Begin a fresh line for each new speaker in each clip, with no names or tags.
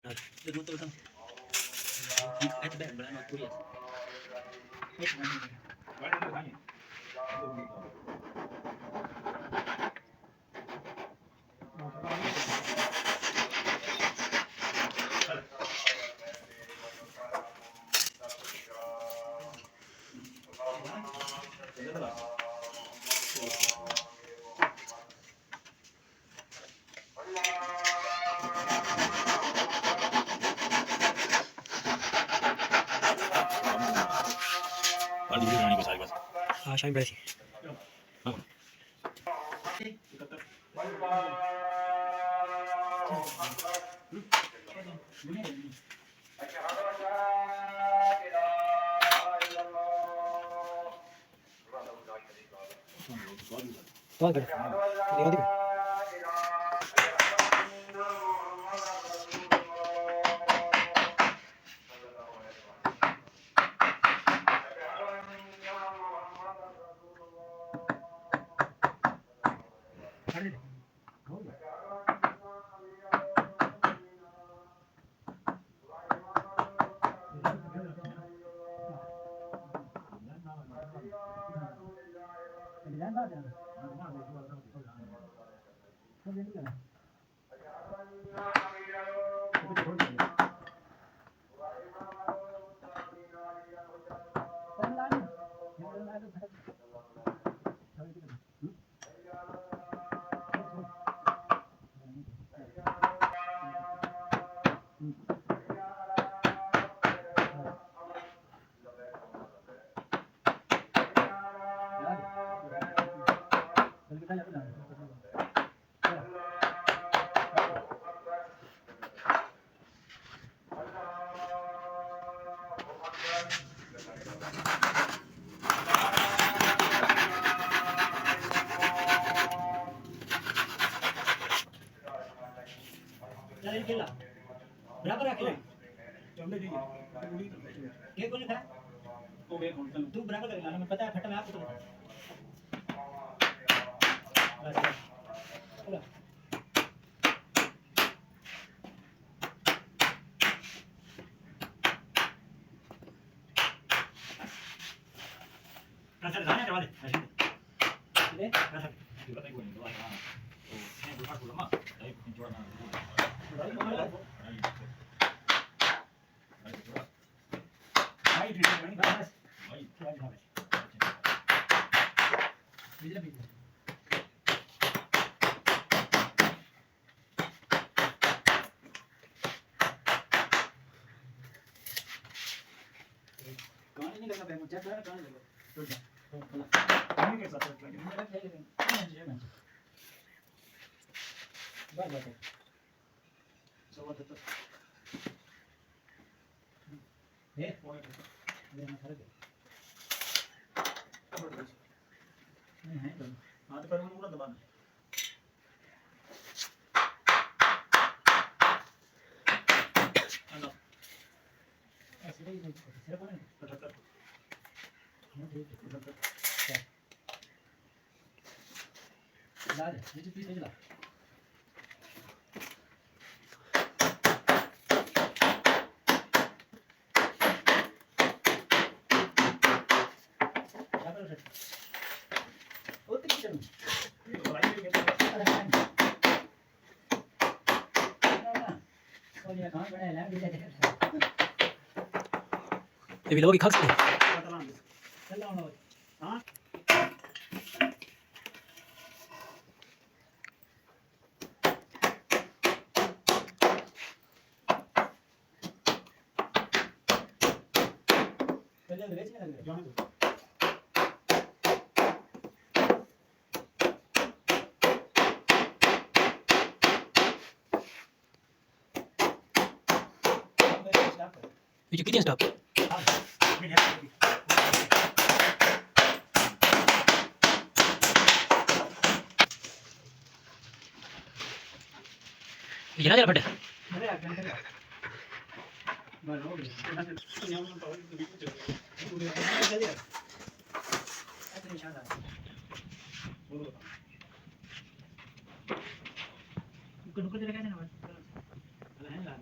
betul kan itu ben belan waktu ya हाँ शाम बैठी तो कर दिखा दिखा बराबर रख ले ये कौन था तू बराबर कर लेना मैं पता है फटा मैं आपको चलो रखा जाने करवा दे ले रखा juga tadi gue nih doang tuh ini gue pakai lama tapi jual mana ini nggak sampai muncul kan kan ini kayak satu lagi ini kan kayak ini bagus coba tetap boleh ada yang ada deh ini है तो हां तो पर हम पूरा दबाना hello ऐसे ही सिर्फ ना पटक Lage, ये पीस निकला क्या कर रहे हो तो किचन ये तो लाइट में अरे ना और ये कहां बड़ा है लैब दिखा ये भी लोग खा सकते चल रहा हूं हां चल ले बेचने लग जाने दो ये कितने स्टॉप ये ना जरा फटे अरे यार क्या कर बनो ना तो न्याम में पावर तो बीच में पूरे चल दिया ऐसे निशान आ बोलो कुछ कुछ लगा देना बस है ला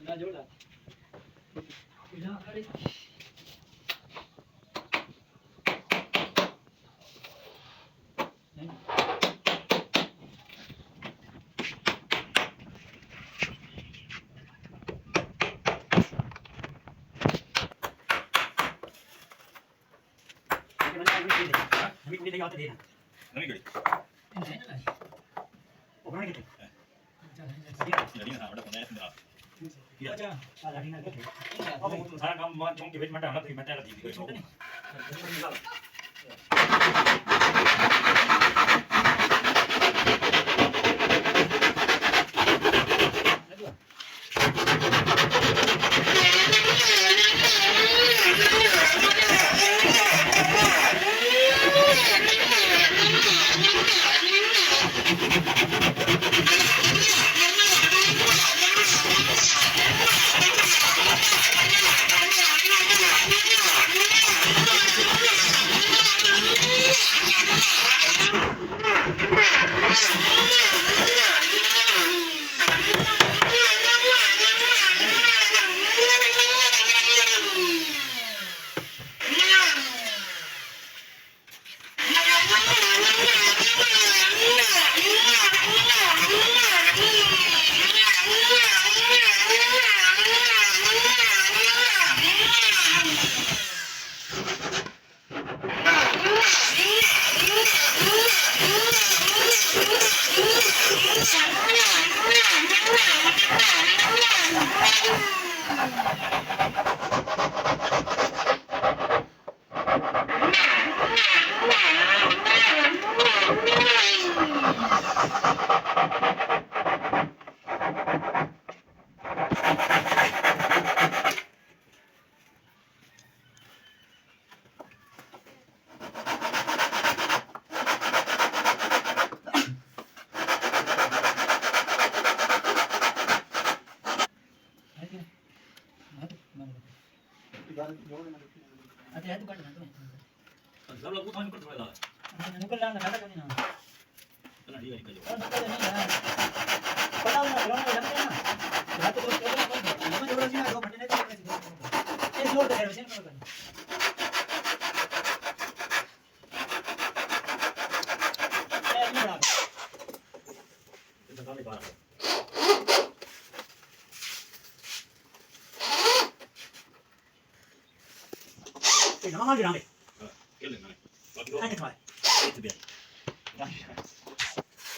ना जोड़ा ना अरे नहीं हमें कुड़ी आते देना
नहीं गड़ी
नहीं ना ओ बना के
लड़ी ना बड़ा कोने में
अच्छा लाठी ना के
अब तुम सारा काम मान चोंग के बीच में डालना तो मैं डाल दी कोई छोड़ नहीं
अच्छा है तो काट ना
सब लोग उठाने को थोड़ा ला
निकल जाना खाता कोनी ना
चला ठीक है निकल
और निकल नहीं यार पता ना लौंडा लगते हैं ना रात को तो मैं जोड़ा सी ना दो फटने नहीं ये जोड़ दे वैसे करो ए नहीं बड़ा
ये तो काम नहीं पा रहा
ये नॉर्मल गिरा में
क्या लेना है बाकी दो
आके खाए
इतने भी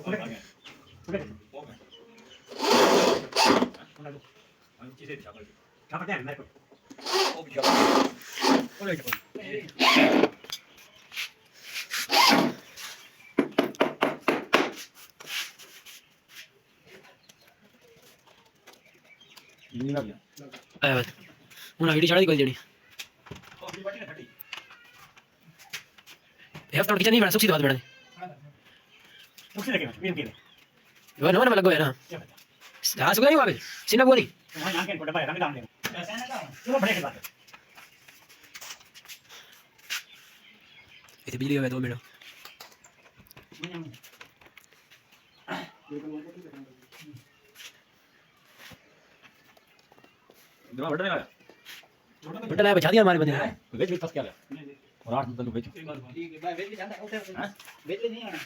ओके
ओके हम चीजें दिखा कर
क्या करते हैं मेरे को
ओ भी
ओले को
नहीं लग गया
आया बात उन्हें वीडियो चढ़ा दी कोई जड़ी
अपनी बाटी ना ठटी
ये हफ्ता किचन नहीं बना सुखी बात बना
मुझसे लेके मैं के
वो नवा लगो है ना हां सुगा नहीं वाबे सिना बोली
वहां यहां के को डब्बा रंग डाल दे ऐसा ना का चलो बड़े के बात
ये बिजली का 2 मिनट
दवा बढ़ रहा है
बटन है बचा दिया हमारे बंदे
वेज भी फंस गया और आठ दिन तो वेज
ठीक है भाई वेज जाता है उधर वेज नहीं आना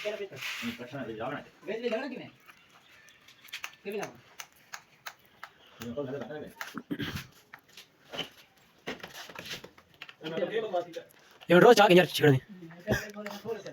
क्या वेज
प्रश्न है जाना है
वेज ले जाना कि नहीं के भी लाओ
ये तो लगा है
ये रोज आके यार छिड़ने
थोड़ा सा